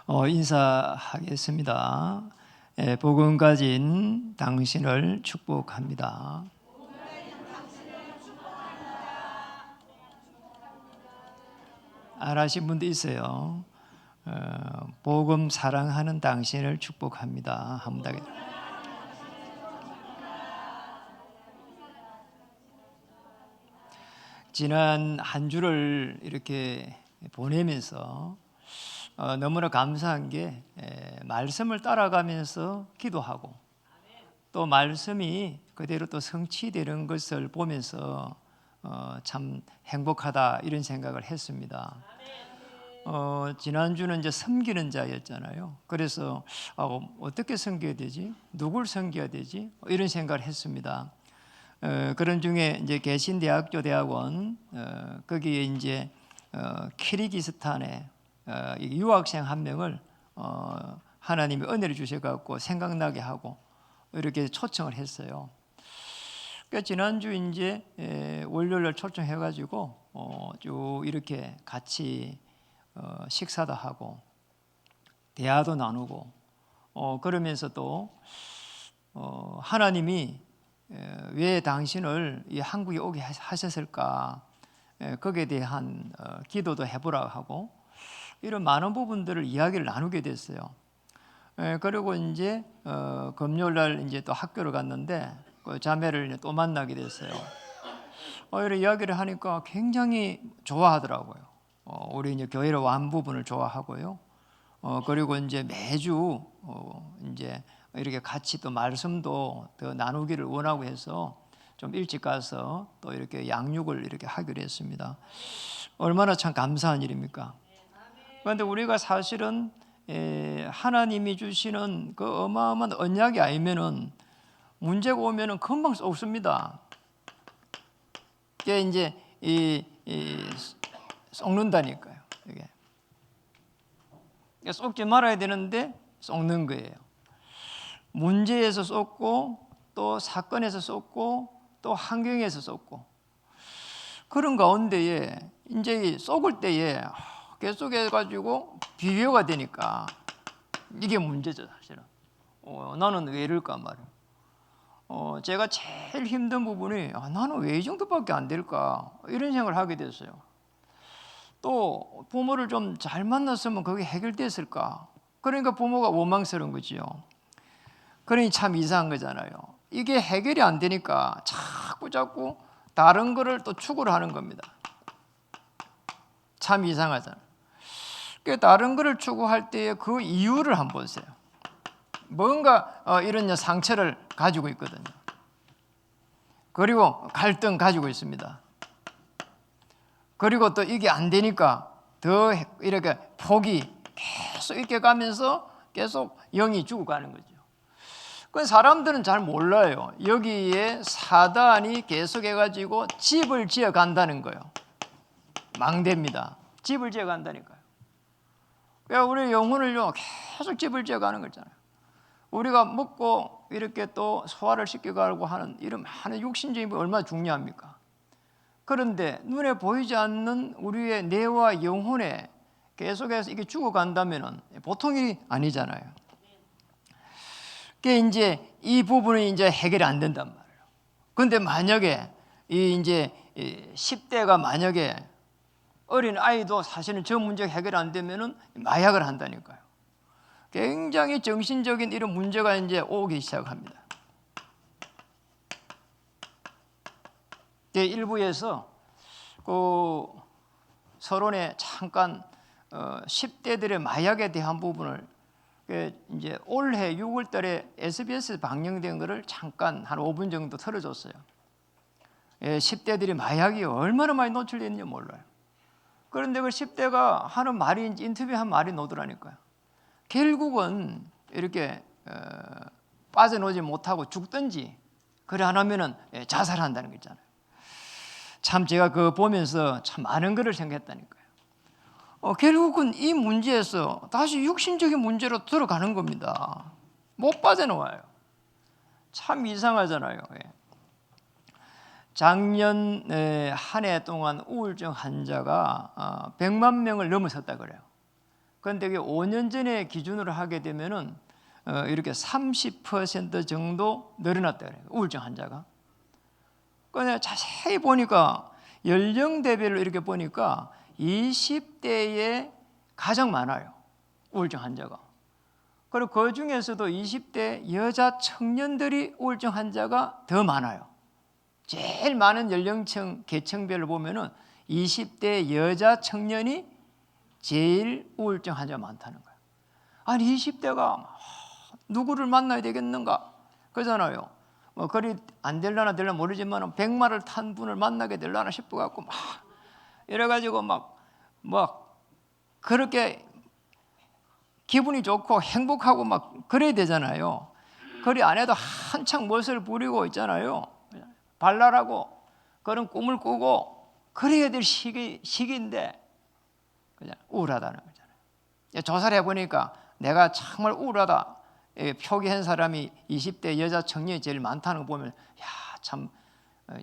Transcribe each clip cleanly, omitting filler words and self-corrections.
인사하겠습니다. 복음 가진 당신을 축복합니다. 안 하신 분도 있어요. 복음 사랑하는 당신을 축복합니다. 한번 지난 한 주를 이렇게 보내면서 너무나 감사한 게 말씀을 따라가면서 기도하고 또 말씀이 그대로 또 성취되는 것을 보면서 참 행복하다 이런 생각을 했습니다. 지난주는 이제 섬기는 자였잖아요. 그래서 어떻게 섬겨야 되지? 누굴 섬겨야 되지? 이런 생각을 했습니다. 그런 중에 이제 개신대학교 대학원 거기에 이제 키르기스탄에 유학생 한 명을 하나님이 은혜를 주셔갖고 생각나게 하고 이렇게 초청을 했어요. 그러니까 지난주 이제 월요일날 초청해가지고 쭉 이렇게 같이 식사도 하고 대화도 나누고 그러면서 또 하나님이 왜 당신을 이 한국에 오게 하셨을까 거기에 대한 기도도 해보라고 하고 이런 많은 부분들을 이야기를 나누게 됐어요. 그리고 이제 금요일 날 이제 또 학교를 갔는데 그 자매를 또 만나게 됐어요. 이런 이야기를 하니까 굉장히 좋아하더라고요. 우리 이제 교회로 완 부분을 좋아하고요. 그리고 이제 매주 이제 이렇게 같이 또 말씀도 더 나누기를 원하고 해서 좀 일찍 가서 또 이렇게 양육을 이렇게 하기로 했습니다. 얼마나 참 감사한 일입니까? 그런데 우리가 사실은 하나님이 주시는 그 어마어마한 언약이 아니면은 문제가 오면은 금방 쏟습니다. 이게 이제 쏟는다니까요. 이게 쏟지 말아야 되는데 쏟는 거예요. 문제에서 쏟고 또 사건에서 쏟고 또 환경에서 쏟고 그런 가운데에 이제 쏟을 때에 계속해가지고 비교가 되니까 이게 문제죠 사실은. 나는 왜 이럴까 말이에요. 제가 제일 힘든 부분이 나는 왜 이 정도밖에 안 될까 이런 생각을 하게 됐어요. 또 부모를 좀 잘 만났으면 그게 해결됐을까. 그러니까 부모가 원망스러운 거지요. 그러니 참 이상한 거잖아요. 이게 해결이 안 되니까 자꾸 다른 거를 또 추구를 하는 겁니다. 참 이상하잖아요. 다른 거를 추구할 때의 그 이유를 한번 보세요. 뭔가 이런 상처를 가지고 있거든요. 그리고 갈등 가지고 있습니다. 그리고 또 이게 안 되니까 더 이렇게 폭이 계속 이렇게 가면서 계속 영이 죽어가는 거죠. 그 사람들은 잘 몰라요. 여기에 사단이 계속해가지고 집을 지어 간다는 거예요. 망대입니다. 집을 지어 간다니까요. 그러니까 우리 영혼을요 계속 집을 지어 가는 거잖아요. 우리가 먹고 이렇게 또 소화를 시켜가고 하는 이런 많은 육신적인 게 얼마나 중요합니까? 그런데 눈에 보이지 않는 우리의 뇌와 영혼에 계속해서 이게 죽어간다면은 보통 일이 아니잖아요. 그게 이제 이 부분이 이제 해결이 안 된단 말이에요. 그런데 만약에 이 이제 10대가 만약에 어린 아이도 사실은 저 문제가 해결 안 되면은 마약을 한다니까요. 굉장히 정신적인 이런 문제가 이제 오기 시작합니다. 일부에서 그 서론에 잠깐 10대들의 마약에 대한 부분을 이제 올해 6월달에 SBS 방영된 것을 잠깐 한 5분 정도 틀어줬어요. 10대들이 마약이 얼마나 많이 노출됐는지 몰라요. 그런데 그 10대가 하는 말이 인터뷰한 말이 나오더라니까요. 결국은 이렇게 빠져나오지 못하고 죽든지 그래 안 하면은 자살한다는 거 있잖아요. 참 제가 그거 보면서 참 많은 것을 생각했다니까요. 결국은 이 문제에서 다시 육신적인 문제로 들어가는 겁니다. 못 빠져나와요. 참 이상하잖아요. 작년 한 해 동안 우울증 환자가 100만 명을 넘어섰다 그래요. 그런데 5년 전에 기준으로 하게 되면은 이렇게 30% 정도 늘어났다 그래요. 우울증 환자가. 그런데 자세히 보니까 연령대별로 이렇게 보니까 20대에 가장 많아요. 우울증 환자가. 그리고 그 중에서도 20대 여자 청년들이 우울증 환자가 더 많아요. 제일 많은 연령층 계층별로 보면은 20대 여자 청년이 제일 우울증 환자가 많다는 거예요. 아니 20대가 누구를 만나야 되겠는가 그러잖아요. 뭐 그리 안 될라나 될라 모르지만 100마를 탄 분을 만나게 될라나 싶어 갖고 막 이래 가지고 막 그렇게 기분이 좋고 행복하고 막 그래야 되잖아요. 그리 안 해도 한창 멋을 부리고 있잖아요. 발랄하고 그런 꿈을 꾸고 그래야 될 시기인데 그냥 우울하다는 거잖아요. 조사를 해보니까 내가 정말 우울하다 표기한 사람이 20대 여자 청년이 제일 많다는 거 보면 야, 참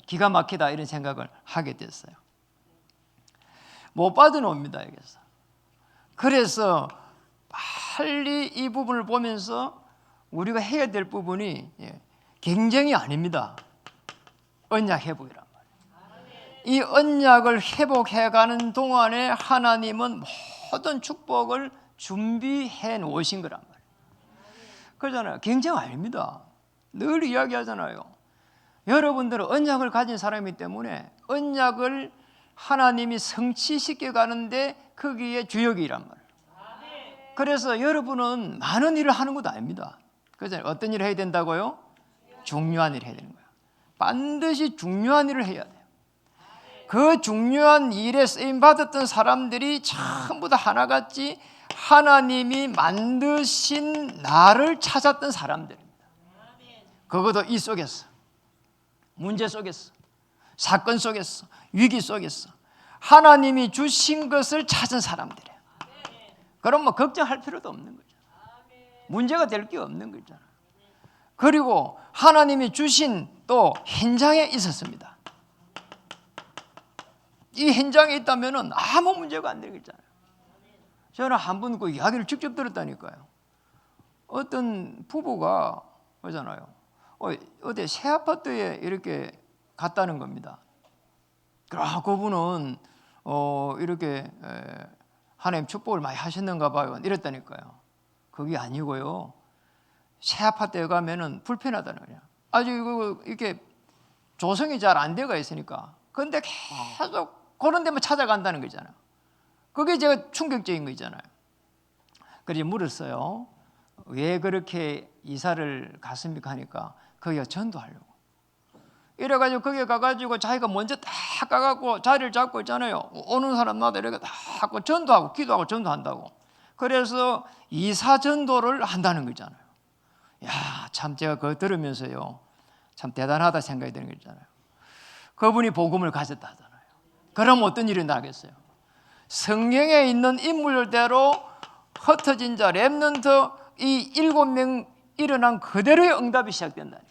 기가 막히다 이런 생각을 하게 됐어요. 못 빠져나옵니다 여기서. 그래서 빨리 이 부분을 보면서 우리가 해야 될 부분이 경쟁이 아닙니다. 언약 회복이란 말이에요. 이 언약을 회복해가는 동안에 하나님은 모든 축복을 준비해 놓으신 거란 말이에요. 그러잖아요. 경쟁 아닙니다. 늘 이야기하잖아요. 여러분들은 언약을 가진 사람이기 때문에 언약을 하나님이 성취시켜 가는데 거기에 주역이란 말이에요. 그래서 여러분은 많은 일을 하는 것도 아닙니다. 그래서 어떤 일을 해야 된다고요? 중요한 일을 해야 되는 거예요. 반드시 중요한 일을 해야 돼요. 그 중요한 일에 쓰임받았던 사람들이 전부 다 하나같이 하나님이 만드신 나를 찾았던 사람들입니다. 그것도 이 속에서, 문제 속에서, 사건 속에서, 위기 속에서 하나님이 주신 것을 찾은 사람들이에요. 그럼 뭐 걱정할 필요도 없는 거죠. 문제가 될 게 없는 거잖아요. 그리고 하나님이 주신 또 현장에 있었습니다. 이 현장에 있다면 아무 문제가 안 되겠잖아요. 저는 한 번 그 이야기를 직접 들었다니까요. 어떤 부부가 그러잖아요. 어디 새 아파트에 이렇게 갔다는 겁니다. 그분은 이렇게 하나님 축복을 많이 하셨는가 봐요. 이랬다니까요. 그게 아니고요. 새 아파트에 가면은 불편하다는 거예요. 아주 이렇게 조성이 잘 안 되어 있으니까. 그런데 계속 그런 데만 찾아간다는 거잖아요. 그게 제가 충격적인 거잖아요. 그래서 물었어요. 왜 그렇게 이사를 갔습니까? 하니까 거기가 전도하려고. 이래가지고 거기에 가가지고 자기가 먼저 딱 가갖고 자리를 잡고 있잖아요. 오는 사람마다 이렇게 딱 하고 전도하고 기도하고 전도한다고. 그래서 이사 전도를 한다는 거잖아요. 야, 참 제가 그거 들으면서요. 참 대단하다 생각이 드는 거잖아요. 그분이 복음을 가졌다 하잖아요. 그럼 어떤 일이 나겠어요? 성경에 있는 인물대로 흩어진 자 렘넌트 이 7명 일어난 그대로의 응답이 시작된다니까.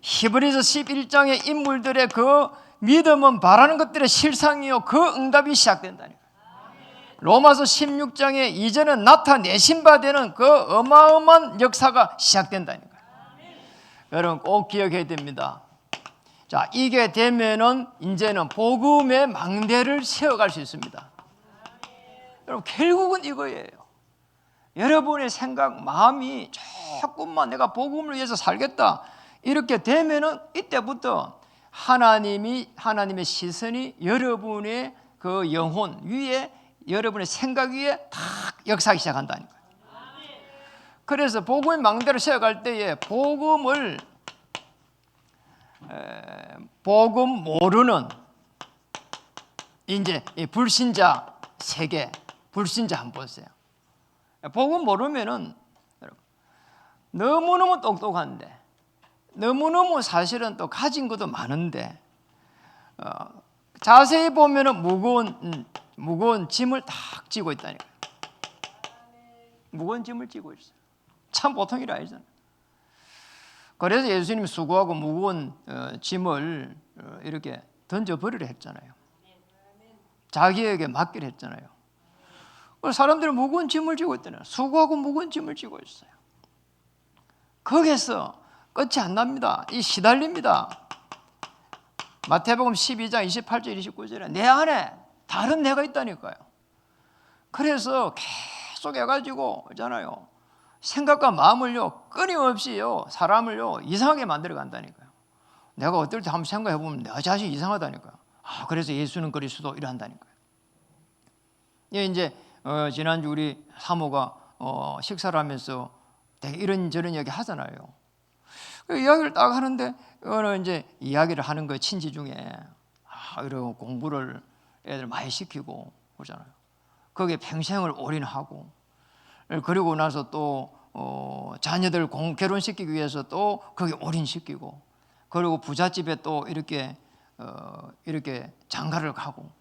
히브리서 11장의 인물들의 그 믿음은 바라는 것들의 실상이요 그 응답이 시작된다니까. 로마서 16장에 이제는 나타내신 바 되는 그 어마어마한 역사가 시작된다니까. 여러분 꼭 기억해야 됩니다. 자, 이게 되면은 이제는 복음의 망대를 세워갈 수 있습니다. 여러분 결국은 이거예요. 여러분의 생각, 마음이 조금만 내가 복음을 위해서 살겠다 이렇게 되면은 이때부터 하나님의 시선이 여러분의 그 영혼 위에, 여러분의 생각 위에 탁 역사하기 시작한다니까요. 그래서 복음의 망대를 세워갈 때에 복음 모르는 이제 불신자 세계, 불신자 한번 보세요. 복음 모르면은 너무너무 똑똑한데, 너무너무 사실은 또 가진 것도 많은데, 자세히 보면은 무거운 짐을 딱 지고 있다니까요. 무거운 짐을 지고 있어요. 참 보통 일이 아니잖아요. 그래서 예수님이 수고하고 무거운 짐을 이렇게 던져버리려 했잖아요. 자기에게 맡기려 했잖아요. 사람들은 무거운 짐을 지고 있잖아요. 수고하고 무거운 짐을 지고 있어요. 거기에서 끝이 안 납니다. 이 시달립니다. 마태복음 12장 28절 29절에 내 안에 다른 내가 있다니까요. 그래서 계속 해가지고 있잖아요. 생각과 마음을요 끊임없이요 사람을요 이상하게 만들어 간다니까요. 내가 어떨 때 한번 생각해 보면 내 자신이 이상하다니까요. 그래서 예수는 그리스도 이런다니까요. 예, 이제 지난주 우리 사모가 식사를 하면서 되게 이런저런 얘기 하잖아요. 그 이야기를 딱 하는데 이제 이야기를 하는 거예요. 친지 중에 이런 공부를 애들 많이 시키고 그러잖아요. 거기에 평생을 올인하고 그리고 나서 또 자녀들 결혼시키기 위해서 또 거기에 올인시키고 그리고 부잣집에 또 이렇게 장가를 가고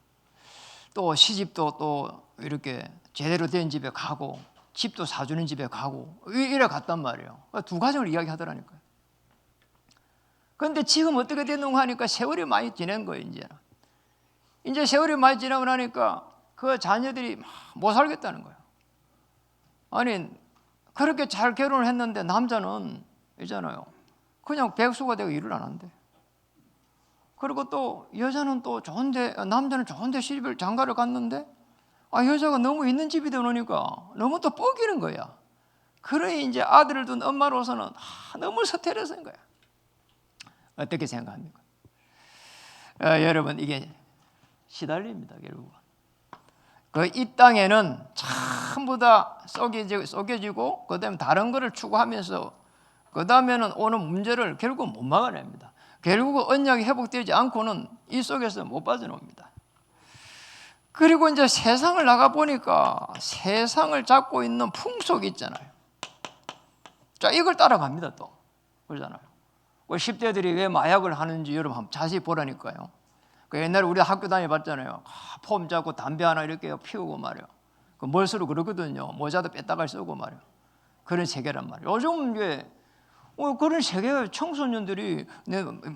또 시집도 또 이렇게 제대로 된 집에 가고 집도 사주는 집에 가고 이래 갔단 말이에요. 두 가정을 이야기하더라니까요. 그런데 지금 어떻게 됐는가 하니까 세월이 많이 지난 거예요. 이제 세월이 많이 지나고 나니까 그 자녀들이 못 살겠다는 거예요. 아니 그렇게 잘 결혼을 했는데 남자는 있잖아요. 그냥 백수가 되고 일을 안 한대. 그리고 또 여자는 또 좋은데 남자는 좋은데 시집을 장가를 갔는데 여자가 너무 있는 집이 되니까 너무 또 뻐기는 거야. 그러니 이제 아들을 둔 엄마로서는 너무 스트레스인 거야. 어떻게 생각합니까? 여러분 이게 시달립니다 결국은. 이 땅에는 전부 다 썩여지고 그다음에 다른 거를 추구하면서 그다음에는 오는 문제를 결국 못 막아냅니다. 결국 언약이 회복되지 않고는 이 속에서 못 빠져나옵니다. 그리고 이제 세상을 나가 보니까 세상을 잡고 있는 풍속이 있잖아요. 자, 이걸 따라갑니다 또. 그러잖아요. 10대들이 왜 마약을 하는지 여러분 한번 자세히 보라니까요. 옛날에 우리 학교 다녀봤잖아요. 폼 잡고 담배 하나 이렇게 피우고 말이요. 멀수록 그러거든요. 모자도 뺐다가 쓰고 말이요. 그런 세계란 말이에요. 요즘 이제 그런 세계 청소년들이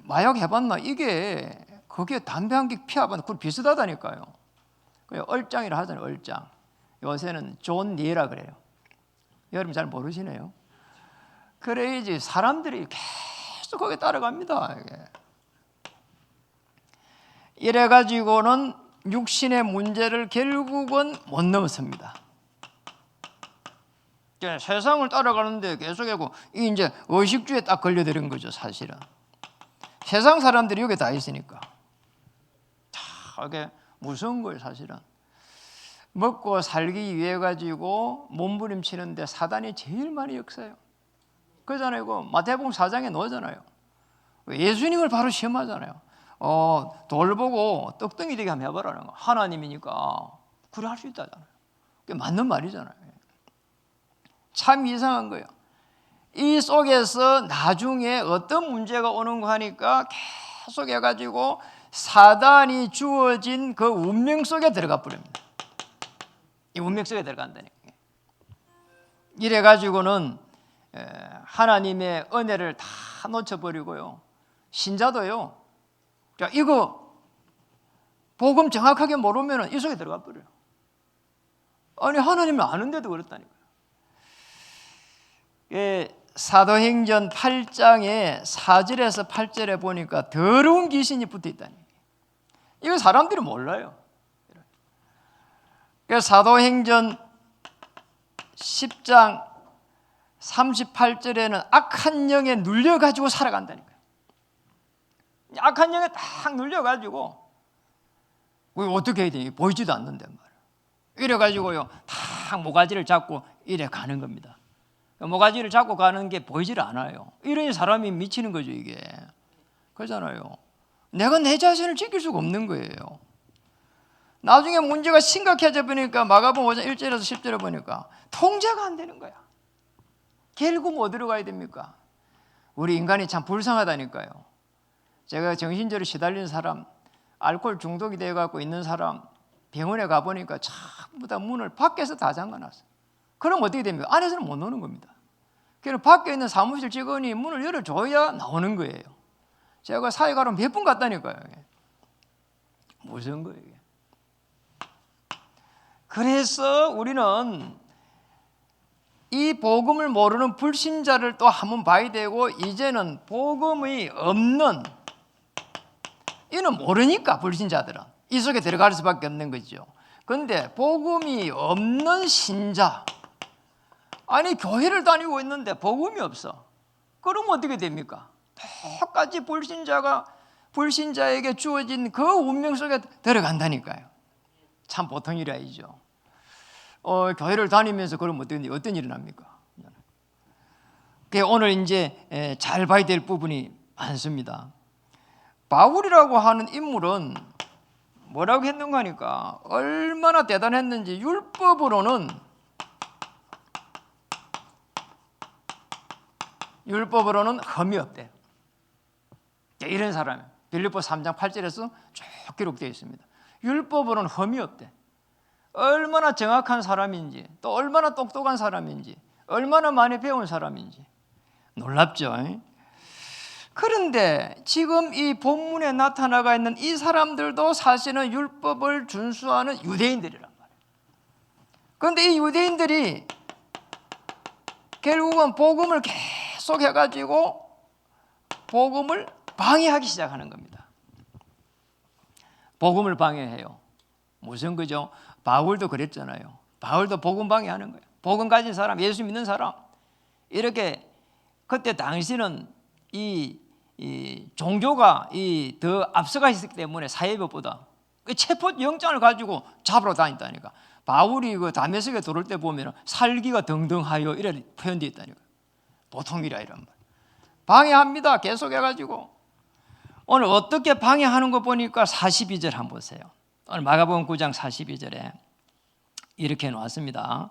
마약 해봤나 이게 그게 담배 한 개 피워봤나 그건 비슷하다니까요. 얼짱이라 하잖아요. 얼짱. 요새는 존 니에라 그래요. 여러분 잘 모르시네요. 그래야지 사람들이 계속 거기에 따라갑니다. 이래가지고는 육신의 문제를 결국은 못 넘습니다. 세상을 따라가는데 계속하고 이제 의식주에 딱 걸려드는 거죠. 사실은 세상 사람들이 여기 다 있으니까 이게 무서운 거예요. 사실은 먹고 살기 위해 가지고 몸부림치는데 사단이 제일 많이 역사요. 그러잖아요. 마태복음 4장에 나오잖아요. 예수님을 바로 시험하잖아요. 돌 보고 떡덩이 되게 한번 해보라는 거. 하나님이니까 그래 할 수 있다잖아요. 그게 맞는 말이잖아요. 참 이상한 거예요. 이 속에서 나중에 어떤 문제가 오는 거 하니까 계속 해가지고 사단이 주어진 그 운명 속에 들어가 버립니다. 이 운명 속에 들어간다니까. 이래가지고는 하나님의 은혜를 다 놓쳐버리고요. 신자도요. 자, 이거 복음 정확하게 모르면 이 속에 들어가 버려요. 아니 하나님을 아는데도 그렇다니까요. 사도행전 8장에 4절에서 8절에 보니까 더러운 귀신이 붙어 있다니. 이거 사람들이 몰라요. 사도행전 10장 38절에는 악한 영에 눌려가지고 살아간다니까요. 악한 영에 딱 눌려가지고 어떻게 해야 되니? 보이지도 않는단 말이에요. 이래가지고요 딱 모가지를 잡고 이래 가는 겁니다. 모가지를 잡고 가는 게 보이질 않아요. 이러니 사람이 미치는 거죠 이게. 그렇잖아요. 내가 내 자신을 지킬 수가 없는 거예요. 나중에 문제가 심각해져 보니까 마가복음 5장 1절에서 10절에 보니까 통제가 안 되는 거야. 결국 어디로 가야 됩니까? 우리 인간이 참 불쌍하다니까요. 제가 정신적으로 시달리는 사람, 알코올 중독이 되어갖고 있는 사람 병원에 가보니까 전부 다 문을 밖에서 다 잠가놨어요. 그럼 어떻게 됩니까? 안에서는 못 노는 겁니다. 그래서 밖에 있는 사무실 직원이 문을 열어줘야 나오는 거예요. 제가 사회가로 몇 분 갔다니까요. 무서운 거예요. 이게. 그래서 우리는 이 복음을 모르는 불신자를 또 한번 봐야 되고, 이제는 복음이 없는, 이는 모르니까 불신자들은 이 속에 들어갈 수밖에 없는 거죠. 그런데 복음이 없는 신자, 아니 교회를 다니고 있는데 복음이 없어. 그러면 어떻게 됩니까? 똑같이 불신자에게 주어진 그 운명 속에 들어간다니까요. 참 보통 일이 아니죠. 교회를 다니면서 그러면 어떤 일이 납니까? 오늘 이제 잘 봐야 될 부분이 많습니다. 바울이라고 하는 인물은 뭐라고 했는가 하니까 얼마나 대단했는지, 율법으로는 흠이 없대요. 이런 사람이 빌립보서 3장 8절에서 쭉 기록되어 있습니다. 율법으로는 흠이 없대. 얼마나 정확한 사람인지, 또 얼마나 똑똑한 사람인지, 얼마나 많이 배운 사람인지 놀랍죠. 그런데 지금 이 본문에 나타나가 있는 이 사람들도 사실은 율법을 준수하는 유대인들이란 말이에요. 그런데 이 유대인들이 결국은 복음을 계속 해가지고 복음을 방해하기 시작하는 겁니다. 복음을 방해해요. 무슨 거죠? 바울도 그랬잖아요. 바울도 복음 방해하는 거예요. 복음 가진 사람, 예수 믿는 사람, 이렇게 그때 당시는 이 종교가 더 앞서가 있었기 때문에 사회법보다 체포 영장을 가지고 잡으러 다녔다니까. 바울이 그 다메섹에 들어올 때 보면 살기가 등등하여 이래 표현되어 있다니까. 보통 일이 아니란 말이에요. 방해합니다. 계속해가지고. 오늘 어떻게 방해하는 거 보니까 42절 한번 보세요. 오늘 마가복음 9장 42절에 이렇게 나왔습니다.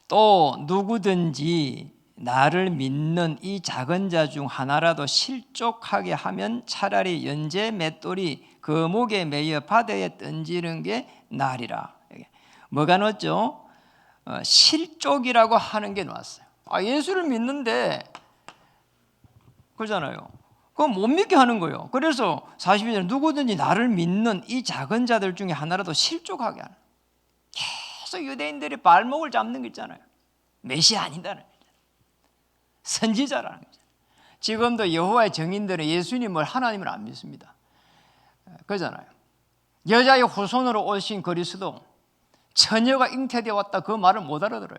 또 누구든지 나를 믿는 이 작은 자 중 하나라도 실족하게 하면 차라리 연재 맷돌이 그 목에 매여 바다에 던지는 게 나으리라. 뭐가 넣었죠? 실족이라고 하는 게 나왔어요. 예수를 믿는데 그러잖아요. 그건 못 믿게 하는 거예요. 그래서 42절 누구든지 나를 믿는 이 작은 자들 중에 하나라도 실족하게 하는, 계속 유대인들이 발목을 잡는 거 있잖아요. 메시아 아니다는 거죠. 선지자라는 거죠. 지금도 여호와의 증인들은 예수님을 하나님을 안 믿습니다. 그러잖아요. 여자의 후손으로 오신 그리스도, 처녀가 잉태되어 왔다, 그 말을 못 알아들어요.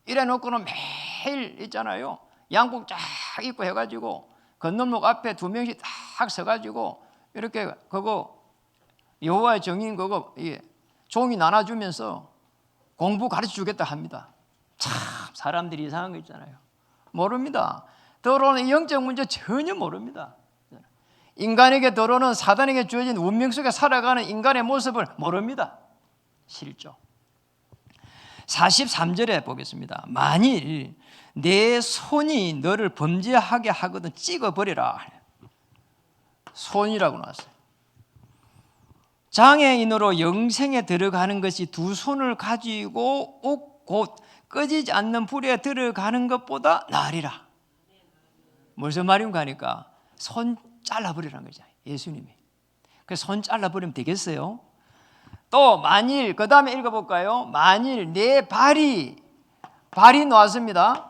이래 놓고는 매일 있잖아요. 양복 쫙 입고 해가지고 건널목 앞에 2명씩 딱 서가지고 이렇게 그거 여호와의 증인 그거 종이 나눠주면서 공부 가르쳐 주겠다 합니다. 참 사람들이 이상한 거 있잖아요. 모릅니다. 들어오는 영적 문제 전혀 모릅니다. 인간에게 들어오는 사단에게 주어진 운명 속에 살아가는 인간의 모습을 모릅니다. 실조. 43절에 보겠습니다. 만일 내 손이 너를 범죄하게 하거든 찍어버리라. 손이라고 나왔어요. 장애인으로 영생에 들어가는 것이 2 손을 가지고 곧 꺼지지 않는 불에 들어가는 것보다 나으리라. 무슨 말인가 하니까 손 잘라버리라는 거죠. 예수님이. 그래서 손 잘라버리면 되겠어요? 또 만일, 그 다음에 읽어볼까요? 만일 내 발이 나왔습니다.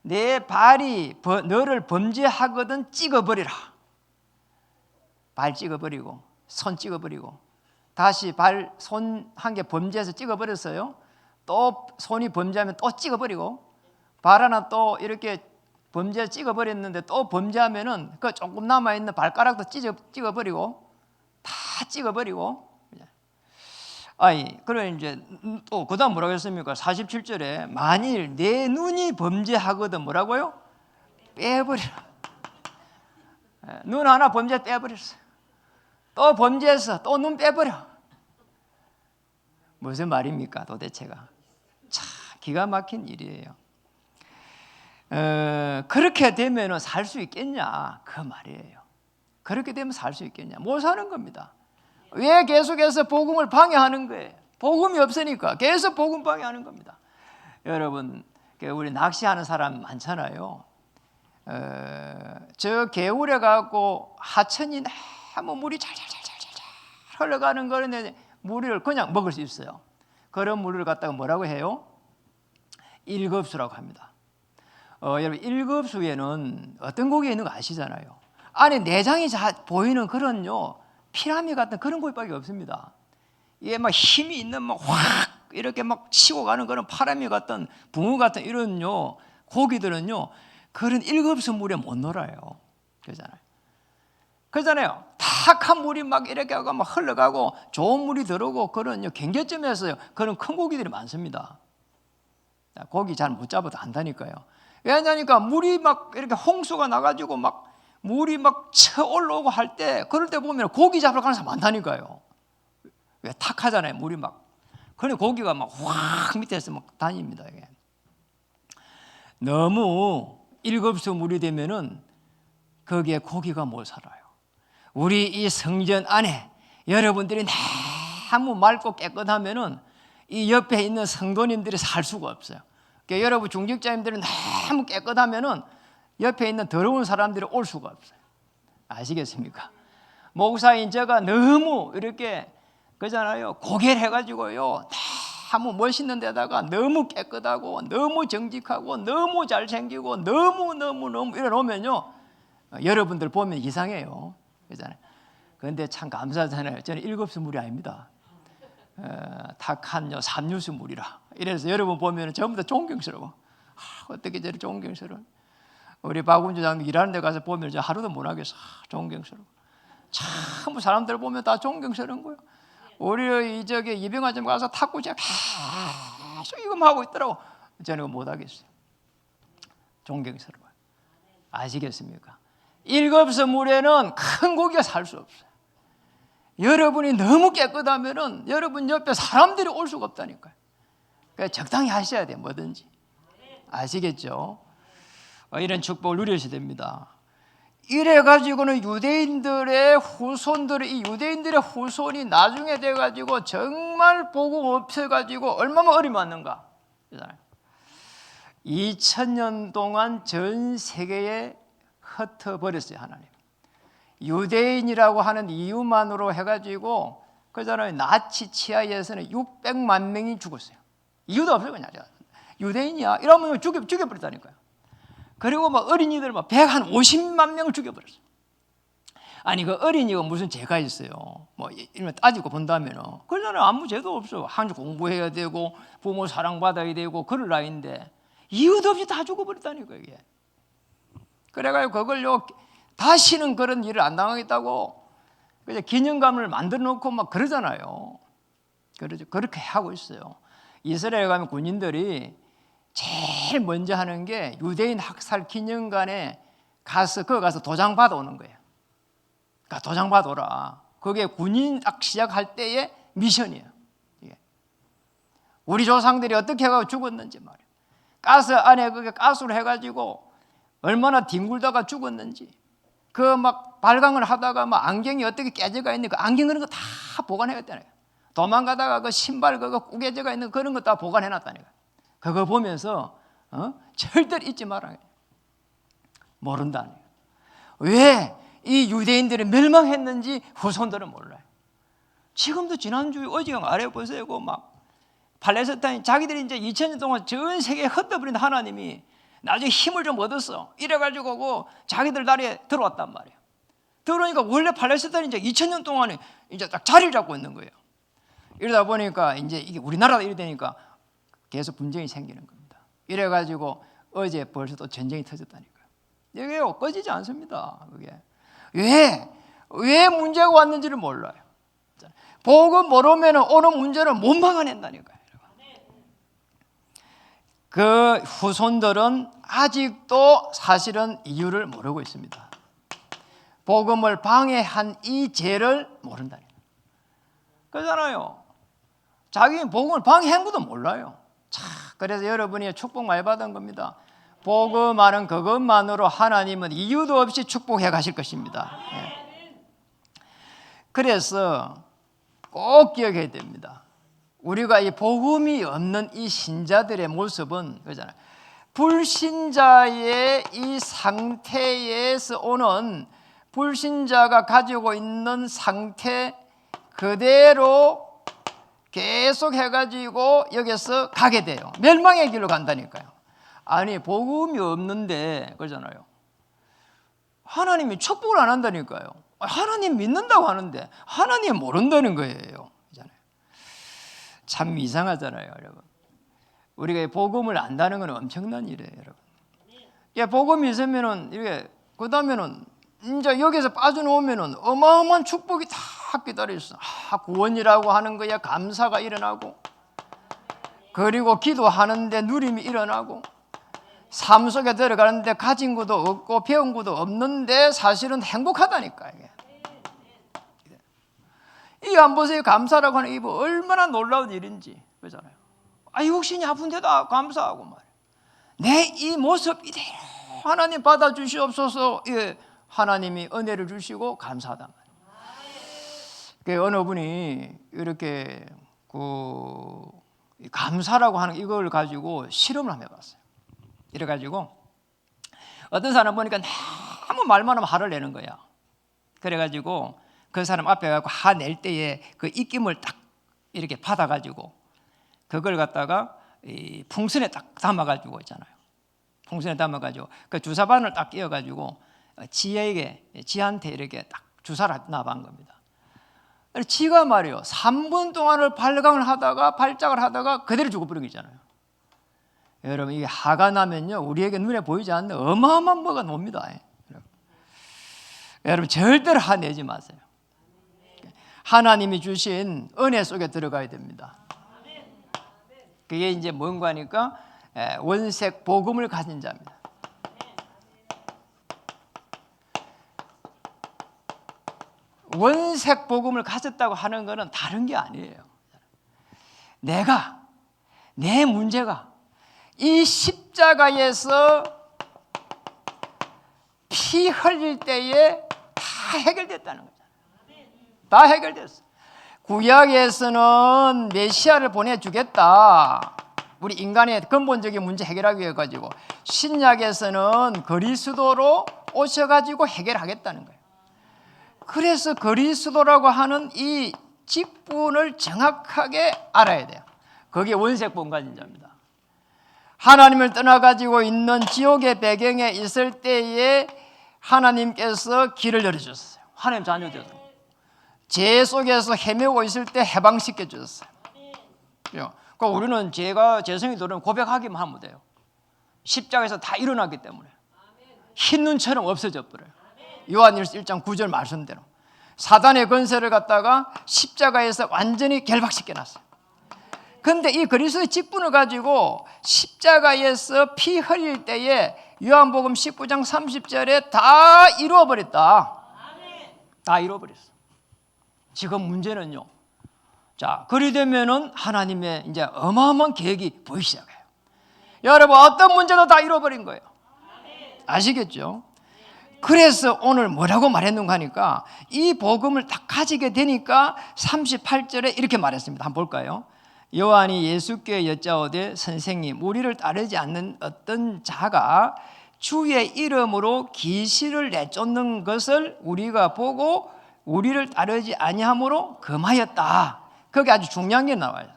내 발이 너를 범죄하거든 찍어버리라. 발 찍어버리고 손 찍어버리고 다시 손 한 개 범죄해서 찍어버렸어요. 또 손이 범죄하면 또 찍어버리고, 발 하나 또 이렇게 범죄 찍어버렸는데 또 범죄하면은 그 조금 남아있는 발가락도 찍어버리고 다 찍어버리고. 그래 이제 또 그다음 뭐라고 했습니까? 47절에 만일 내 눈이 범죄하거든 뭐라고요? 빼버리라. 눈 하나 범죄 빼버렸어요. 또 범죄해서 또 눈 빼버려. 무슨 말입니까 도대체가? 참 기가 막힌 일이에요. 그렇게 되면 살 수 있겠냐 그 말이에요. 그렇게 되면 살 수 있겠냐? 못 사는 겁니다. 왜 계속해서 복음을 방해하는 거예요? 복음이 없으니까 계속 복음 방해하는 겁니다. 여러분 우리 낚시하는 사람 많잖아요. 저 개울에 가고 하천이 너무 물이 잘잘잘잘잘 흘러가는 거는 물을 그냥 먹을 수 있어요. 그런 물을 갖다가 뭐라고 해요? 일급수라고 합니다. 여러분 일급수에는 어떤 고기가 있는 거 아시잖아요. 안에 내장이 보이는 그런요 피라미 같은 그런 고기밖에 없습니다. 이게 막 힘이 있는 막 확 이렇게 막 치고 가는 그런 파라미 같은 붕어 같은 이런요 고기들은요 그런 일급수 물에 못 놀아요. 그러잖아요. 탁한 물이 막 이렇게 하고 막 흘러가고 좋은 물이 들어오고 그런 경계점에서 그런 큰 고기들이 많습니다. 고기 잘 못 잡아도 안다니까요. 왜냐니까 물이 막 이렇게 홍수가 나가지고 막 물이 막 쳐 올라오고 할 때 그럴 때 보면 고기 잡으러 가는 사람 많다니까요. 왜 탁하잖아요. 물이 막. 그러니 고기가 막 확 밑에서 막 다닙니다. 이게. 너무 일급수 물이 되면은 거기에 고기가 못 살아요. 우리 이 성전 안에 여러분들이 너무 맑고 깨끗하면은 이 옆에 있는 성도님들이 살 수가 없어요. 그러니까 여러분 중직자님들은 너무 깨끗하면은 옆에 있는 더러운 사람들이 올 수가 없어요. 아시겠습니까? 목사인 제가 너무 이렇게 그잖아요. 고결해가지고요. 너무 멋있는 데다가 너무 깨끗하고 너무 정직하고 너무 잘생기고 너무 이러면요. 여러분들 보면 이상해요. 그잖아요. 그런데 참 감사하잖아요. 저는 일급수 물이 아닙니다. 탁한 삼류수 물이라. 이래서 여러분 보면 전부 다 존경스러워. 어떻게 저리 존경스러워. 우리 박운주 장님 일하는 데 가서 보면 저 하루도 못 하겠어. 존경스러워. 참 사람들 보면 다 존경스러운 거예요. 우리 이병환 가서 탁구장 계속 이거 하고 있더라고. 저는 못 하겠어요. 존경스러워요. 아시겠습니까? 일급수 물에는 큰 고기가 살 수 없어요. 여러분이 너무 깨끗하면은 여러분 옆에 사람들이 올 수가 없다니까요. 그러니까 적당히 하셔야 돼요. 뭐든지. 아시겠죠? 이런 축복을 누리셔야 됩니다. 이래가지고는 유대인들의 후손이 나중에 돼가지고 정말 복음 없어가지고 얼마나 어림맞는가. 2000년 동안 전 세계에 흩어버렸어요. 하나님. 유대인이라고 하는 이유만으로 해가지고 그잖아요. 나치 치하에서는 600만 명이 죽었어요. 이유도 없어요. 그냥 유대인이야 이러면 죽여버렸다니까요. 그리고 막 어린이들 막 150만 명을 죽여버렸어요. 아니 그 어린이가 무슨 죄가 있어요? 뭐 이런 따지고 본다면은 그러잖아요. 아무 죄도 없어요. 한주 공부해야 되고 부모 사랑받아야 되고 그럴 나이인데 이유도 없이 다 죽어버렸다니까요. 이게. 그래가지고 그걸요 다시는 그런 일을 안 당하겠다고 그냥 기념관을 만들어 놓고 막 그러잖아요. 그러죠. 그렇게 하고 있어요. 이스라엘 가면 군인들이 제일 먼저 하는 게 유대인 학살 기념관에 가서 거기 가서 도장 받아오는 거예요. 그러니까 도장 받아오라. 그게 군인 딱 시작할 때의 미션이에요. 이게. 우리 조상들이 어떻게 해서 죽었는지 말이에요. 가스 안에 그게 가스로 해가지고 얼마나 뒹굴다가 죽었는지 그 막 발광을 하다가 막 안경이 어떻게 깨져가 있는 그 안경 그런 거 다 보관해놨다니까. 도망가다가 그 신발 그거 구겨져가 있는 그런 거 다 보관해놨다니까. 그거 보면서 절대로 잊지 말아요. 모른다니까. 왜 이 유대인들이 멸망했는지 후손들은 몰라요. 지금도 지난주에 어제가 알아보세요. 막 팔레스타인 자기들이 이제 2000년 동안 전 세계에 흩어버린 하나님이 나중에 힘을 좀 얻었어. 이래가지고 자기들 나라에 들어왔단 말이에요. 들어오니까 원래 팔레스타인이 이제 2000년 동안에 이제 딱 자리를 잡고 있는 거예요. 이러다 보니까 이제 이게 우리나라가 이래 되니까 계속 분쟁이 생기는 겁니다. 이래가지고 어제 벌써 또 전쟁이 터졌다니까요. 이게 꺼지지 않습니다. 그게 왜 문제가 왔는지를 몰라요. 복음 모르면 오는 문제를 못 막아낸다니까요. 그 후손들은 아직도 사실은 이유를 모르고 있습니다. 복음을 방해한 이 죄를 모른다니까요. 그러잖아요. 자기는 복음을 방해한 것도 몰라요. 그래서 여러분이 축복 많이 받은 겁니다. 복음하는 그것만으로 하나님은 이유도 없이 축복해 가실 것입니다. 그래서 꼭 기억해야 됩니다. 우리가 이 복음이 없는 이 신자들의 모습은 그잖아요. 불신자의 이 상태에서 오는 불신자가 가지고 있는 상태 그대로 계속 해가지고 여기서 가게 돼요. 멸망의 길로 간다니까요. 아니 복음이 없는데 그러잖아요. 하나님이 축복을 안 한다니까요. 하나님 믿는다고 하는데 하나님 모른다는 거예요. 참 이상하잖아요, 여러분. 우리가 복음을 안다는 건 엄청난 일이에요, 여러분. 복음이 있으면은 이게 그다음에는 이제 여기서 빠져나오면은 어마어마한 축복이 다 기다려 있어. 구원이라고 하는 거야 감사가 일어나고, 그리고 기도하는데 누림이 일어나고, 삶 속에 들어가는데 가진 것도 없고 배운 것도 없는데 사실은 행복하다니까. 이게 안 보세요? 감사라고 하는 이 얼마나 놀라운 일인지. 그렇잖아요. 육신이 아픈데도 감사하고 말이에요. 내 이 모습 이대로 하나님 받아주시옵소서. 예, 하나님이 은혜를 주시고 감사하단 말이에요. 어느 분이 이렇게 감사라고 하는 이걸 가지고 실험을 한번 해봤어요. 이래가지고 어떤 사람 보니까 너무 말만 하면 화를 내는 거야. 그래가지고 그 사람 앞에 가고 화낼 때에 그 입김을 딱 이렇게 받아가지고 그걸 갖다가 이 풍선에 딱 담아가지고 있잖아요. 풍선에 담아가지고 그 주사바늘 딱 끼워가지고 지한테 이렇게 딱 주사를 놔본 겁니다. 지가 말이요 3분 동안을 발광을 하다가 발작을 하다가 그대로 죽어버린 거잖아요. 여러분 이게 화가 나면요 우리에게 눈에 보이지 않는 어마어마한 뭐가 놉니다. 여러분 절대로 화내지 마세요. 하나님이 주신 은혜 속에 들어가야 됩니다. 그게 이제 뭔가 하니까 원색 복음을 가진 자입니다. 원색 복음을 가졌다고 하는 것은 다른 게 아니에요. 내 문제가 이 십자가에서 피 흘릴 때에 다 해결됐다는 거죠. 다 해결됐어. 구약에서는 메시아를 보내주겠다. 우리 인간의 근본적인 문제 해결하기 위해 가지고 신약에서는 그리스도로 오셔가지고 해결하겠다는 거예요. 그래서 그리스도라고 하는 이 직분을 정확하게 알아야 돼요. 그게 원색 복음 가진 자입니다. 하나님을 떠나가지고 있는 지옥의 배경에 있을 때에 하나님께서 길을 열어주셨어요. 하나님 자녀되었어요. 죄 속에서 헤매고 있을 때 해방시켜 주셨어요. 그러니까 우리는 죄성이 들어오면 고백하기만 하면 돼요. 십자가에서 다 일어났기 때문에 흰 눈처럼 없어져 버려요. 요한일서 1장 9절 말씀대로 사단의 권세를 갖다가 십자가에서 완전히 결박시켜 놨어요. 그런데 이 그리스도의 직분을 가지고 십자가에서 피 흘릴 때에 요한복음 19장 30절에 다 이루어버렸다. 다 이루어버렸어. 지금 문제는요. 자, 그리 되면은 하나님의 이제 어마어마한 계획이 보이기 시작해요. 여러분 어떤 문제도 다 잃어버린 거예요. 아시겠죠? 그래서 오늘 뭐라고 말했는가 하니까 이 복음을 딱 가지게 되니까 38절에 이렇게 말했습니다. 한번 볼까요? 요한이 예수께 여짜오되 선생님 우리를 따르지 않는 어떤 자가 주의 이름으로 귀신을 내쫓는 것을 우리가 보고 우리를 따르지 아니함으로 금하였다. 거기 아주 중요한 게 나와요.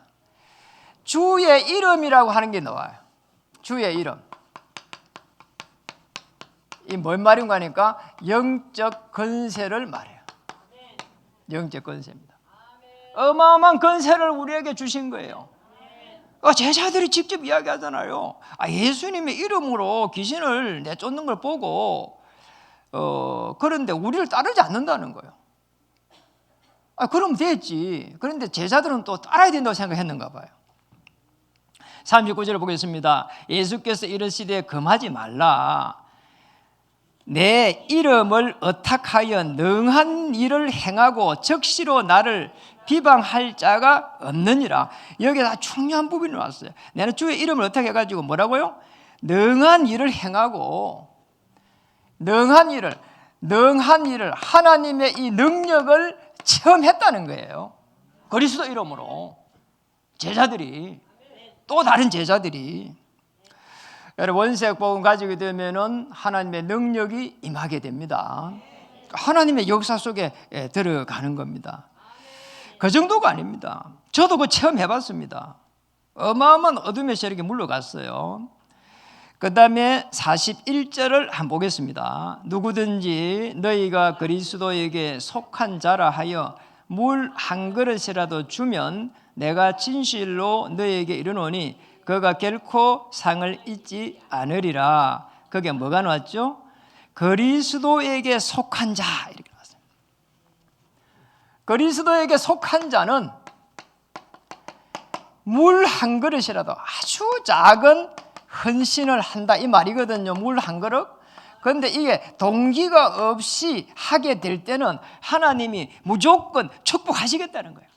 주의 이름이라고 하는 게 나와요. 주의 이름. 이 뭔 말인가 하니까 영적 권세를 말해요. 영적 권세입니다. 어마어마한 권세를 우리에게 주신 거예요. 제자들이 직접 이야기하잖아요. 예수님의 이름으로 귀신을 내쫓는 걸 보고 그런데 우리를 따르지 않는다는 거예요. 그럼 됐지. 그런데 제자들은 또 따라야 된다고 생각했는가 봐요. 39절을 보겠습니다. 예수께서 이르시되 금하지 말라. 내 이름을 의탁하여 능한 일을 행하고 적시로 나를 비방할 자가 없느니라. 여기에 중요한 부분이 나왔어요. 내가 주의 이름을 의탁해가지고 뭐라고요? 능한 일을 행하고 능한 일을 하나님의 이 능력을 체험했다는 거예요. 그리스도 이름으로 제자들이 또 다른 제자들이 여러분 원색 복음 가지게 되면은 하나님의 능력이 임하게 됩니다. 하나님의 역사 속에 들어가는 겁니다. 그 정도가 아닙니다. 저도 그 체험해봤습니다. 어마어마한 어둠의 세력이 물러갔어요. 그 다음에 41절을 한번 보겠습니다. 누구든지 너희가 그리스도에게 속한 자라 하여 물 한 그릇이라도 주면 내가 진실로 너희에게 이르노니 그가 결코 상을 잊지 않으리라. 그게 뭐가 나왔죠? 그리스도에게 속한 자 이렇게 나왔습니다. 그리스도에게 속한 자는 물 한 그릇이라도 아주 작은 헌신을 한다 이 말이거든요. 물 한 그릇. 그런데 이게 동기가 없이 하게 될 때는 하나님이 무조건 축복하시겠다는 거예요.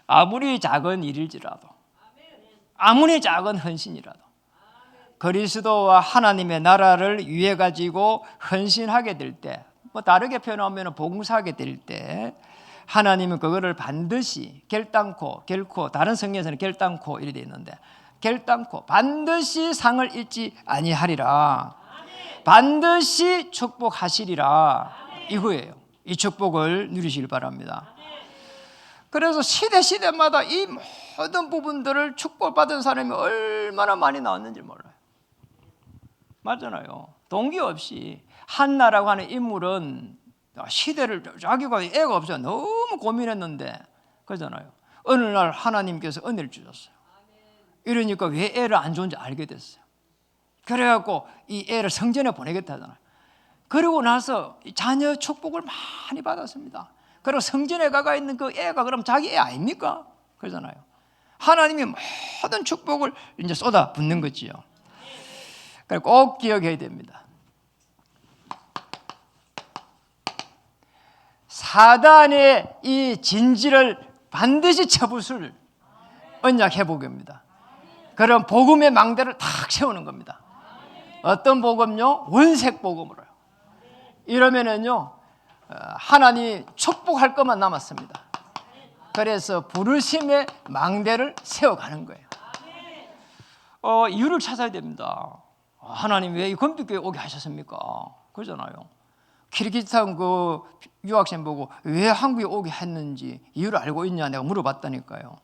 아무리 작은 일일지라도, 아무리 작은 헌신이라도 그리스도와 하나님의 나라를 위해 가지고 헌신하게 될 때, 뭐 다르게 표현하면 봉사하게 될 때 하나님은 그거를 반드시 결단코, 결코, 다른 성경에서는 결단코 이렇게 되어 있는데 결단코 반드시 상을 잊지 아니하리라. 반드시 축복하시리라. 이거예요. 이 축복을 누리시길 바랍니다. 그래서 시대마다 이 모든 부분들을 축복받은 사람이 얼마나 많이 나왔는지 몰라요. 맞잖아요. 동기 없이 한나라고 하는 인물은 시대를 자기가 애가 없어요. 너무 고민했는데 그러잖아요. 어느 날 하나님께서 은혜를 주셨어요. 이러니까 왜 애를 안 좋은지 알게 됐어요. 그래갖고 이 애를 성전에 보내겠다 하잖아요. 그러고 나서 자녀 축복을 많이 받았습니다. 그리고 성전에 가가 있는 그 애가 그럼 자기 애 아닙니까? 그러잖아요. 하나님이 모든 축복을 이제 쏟아 붓는 거지요. 그러니까 꼭 기억해야 됩니다. 사단의 이 진지를 반드시 쳐부술 언약 회복입니다. 그런 복음의 망대를 탁 세우는 겁니다. 어떤 복음요? 원색 복음으로요. 이러면은요 하나님이 축복할 것만 남았습니다. 그래서 부르심의 망대를 세워가는 거예요. 이유를 찾아야 됩니다. 하나님 왜 이 건빛교회 오게 하셨습니까? 그러잖아요. 키르기스탄 그 유학생 보고 왜 한국에 오게 했는지 이유를 알고 있냐 내가 물어봤다니까요.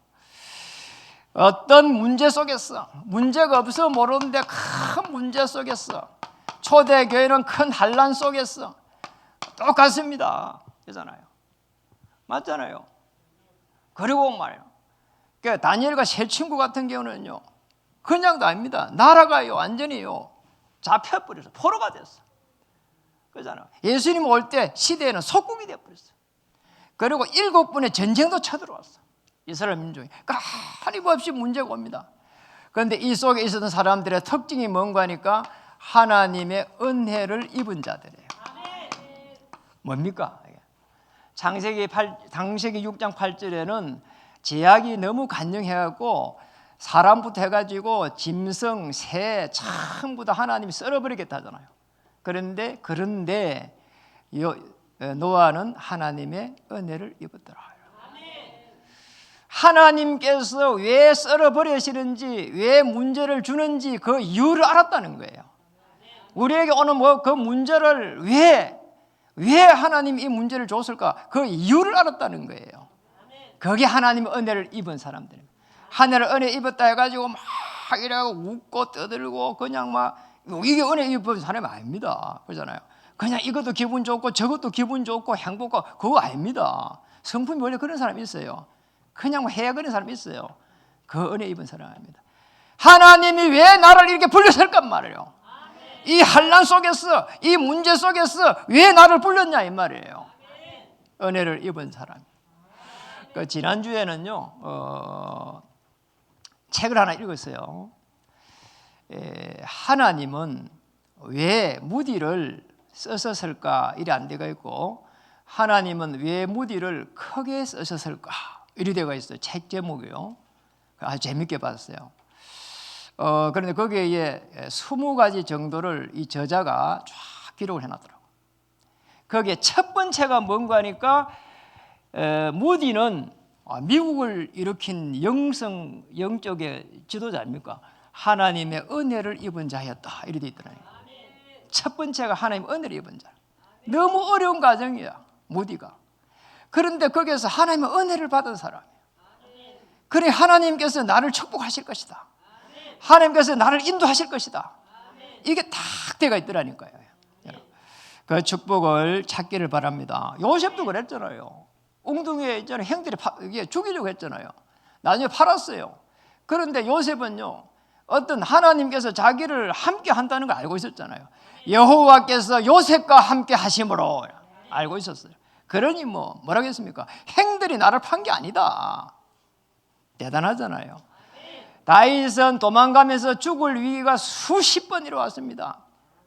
어떤 문제 속에서 문제가 없어 모르는데 큰 문제 속에서 초대교회는 큰 환난 속에서 똑같습니다. 그러잖아요. 맞잖아요. 그리고 말이에요. 그러니까 다니엘과 세 친구 같은 경우는요 그냥도 아닙니다. 나라가요 완전히요 잡혀버려서 포로가 됐어. 그러잖아요. 예수님 올 때 시대에는 속국이 되어버렸어. 그리고 7번의 전쟁도 쳐들어왔어. 이스라엘 민족이 끊임없이 문제가 옵니다. 그런데 이 속에 있었던 사람들의 특징이 뭔가 하니까 하나님의 은혜를 입은 자들이에요. 뭡니까? 창세기 6장 8절에는 제약이 너무 간증해갖고 사람부터 해가지고 짐승, 새 전부 다 하나님이 썰어버리겠다 하잖아요. 그런데 노아는 하나님의 은혜를 입었더라. 하나님께서 왜 썰어버리시는지 왜 문제를 주는지 그 이유를 알았다는 거예요. 우리에게 오는 그 문제를 왜 하나님이 이 문제를 줬을까? 그 이유를 알았다는 거예요. 그게 하나님의 은혜를 입은 사람들입니다. 하늘을 은혜 입었다 해가지고 막 이러고 웃고 떠들고 그냥 막 이게 은혜 입은 사람이 아닙니다. 그러잖아요. 그냥 이것도 기분 좋고 저것도 기분 좋고 행복하고 그거 아닙니다. 성품이 원래 그런 사람이 있어요. 그냥 뭐 해야거리는 사람이 있어요. 그 은혜 입은 사람입니다. 하나님이 왜 나를 이렇게 불렀을까 말이에요. 이 환난 속에서 이 문제 속에서 왜 나를 불렀냐 이 말이에요. 은혜를 입은 사람. 그 지난주에는요 책을 하나 읽었어요. 하나님은 왜 무디를 쓰셨을까 이래 안 되어 있고 하나님은 왜 무디를 크게 쓰셨을까 이래 되어 있어요. 책 제목이요. 아주 재밌게 봤어요. 그런데 거기에 20가지 정도를 이 저자가 쫙 기록을 해놨더라고요. 거기에 첫 번째가 뭔가 하니까 무디는 미국을 일으킨 영적의 지도자 아닙니까? 하나님의 은혜를 입은 자였다 이렇게 되어 있더라고요. 첫 번째가 하나님의 은혜를 입은 자. 너무 어려운 과정이야 무디가. 그런데 거기에서 하나님의 은혜를 받은 사람이에요. 그래 하나님께서 나를 축복하실 것이다. 하나님께서 나를 인도하실 것이다. 이게 딱 때가 있더라니까요. 그 축복을 찾기를 바랍니다. 요셉도 그랬잖아요. 웅둥이에 있잖아요. 형들이 죽이려고 했잖아요. 나중에 팔았어요. 그런데 요셉은요, 어떤 하나님께서 자기를 함께 한다는 걸 알고 있었잖아요. 여호와께서 요셉과 함께 하심으로 알고 있었어요. 그러니 뭐라겠습니까? 형들이 나를 판 게 아니다. 대단하잖아요. 다윗은 도망가면서 죽을 위기가 수십 번 일어왔습니다.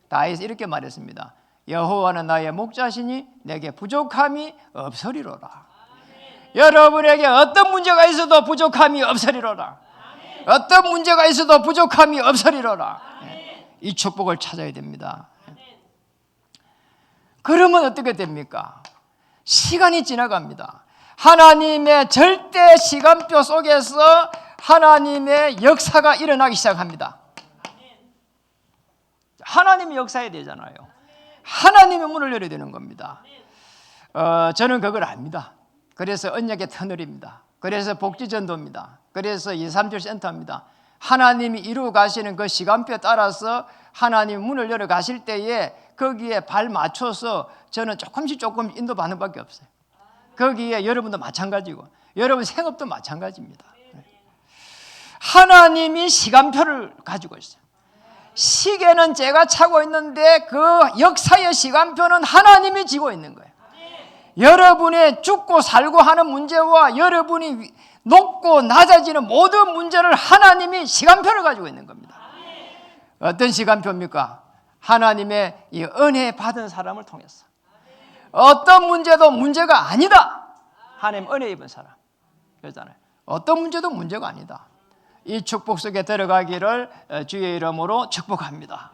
다윗이 이렇게 말했습니다. 여호와는 나의 목자시니 내게 부족함이 없으리로라. 여러분에게 어떤 문제가 있어도 부족함이 없으리로라. 어떤 문제가 있어도 부족함이 없으리로라. 이 축복을 찾아야 됩니다. 그러면 어떻게 됩니까? 시간이 지나갑니다. 하나님의 절대 시간표 속에서 하나님의 역사가 일어나기 시작합니다. 하나님이 역사해야 되잖아요. 하나님의 문을 열어야 되는 겁니다. 저는 그걸 압니다. 그래서 언약의 터널입니다. 그래서 복지전도입니다. 그래서 237 센터입니다. 하나님이 이루어 가시는 그 시간표에 따라서 하나님 문을 열어 가실 때에 거기에 발 맞춰서 저는 조금씩 인도받는 밖에 없어요. 거기에 여러분도 마찬가지고 여러분 생업도 마찬가지입니다. 하나님이 시간표를 가지고 있어요. 시계는 제가 차고 있는데 그 역사의 시간표는 하나님이 지고 있는 거예요. 여러분의 죽고 살고 하는 문제와 여러분이 높고 낮아지는 모든 문제를 하나님이 시간표를 가지고 있는 겁니다. 어떤 시간표입니까? 하나님의 이 은혜 받은 사람을 통해서 어떤 문제도 문제가 아니다. 하나님 은혜 입은 사람 그러잖아요. 어떤 문제도 문제가 아니다. 이 축복 속에 들어가기를 주의 이름으로 축복합니다.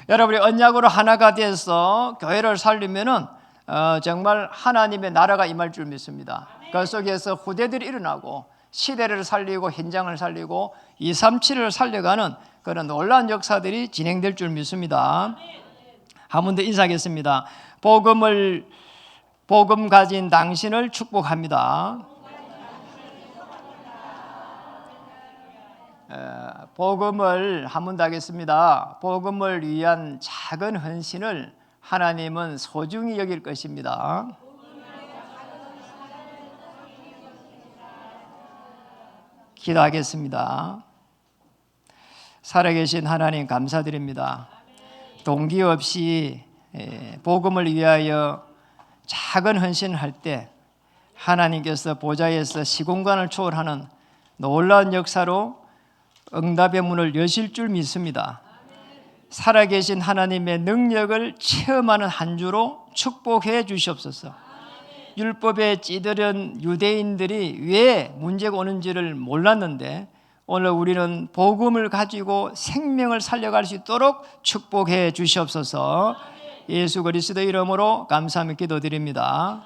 여러분이 언약으로 하나가 돼서 교회를 살리면은 정말 하나님의 나라가 임할 줄 믿습니다. 그 속에서 후대들이 일어나고 시대를 살리고 현장을 살리고 237을 살려가는 그런 놀라운 역사들이 진행될 줄 믿습니다. 한 번 더 인사하겠습니다. 복음 가진 당신을 축복합니다. 복음을 한 번 더 하겠습니다. 복음을 위한 작은 헌신을 하나님은 소중히 여길 것입니다. 기도하겠습니다. 살아계신 하나님 감사드립니다. 동기 없이 복음을 위하여 작은 헌신을 할 때 하나님께서 보좌에서 시공간을 초월하는 놀라운 역사로 응답의 문을 여실 줄 믿습니다. 살아계신 하나님의 능력을 체험하는 한 주로 축복해 주시옵소서. 율법에 찌들은 유대인들이 왜 문제가 오는지를 몰랐는데 오늘 우리는 복음을 가지고 생명을 살려갈 수 있도록 축복해 주시옵소서. 예수 그리스도 이름으로 감사하며 기도드립니다.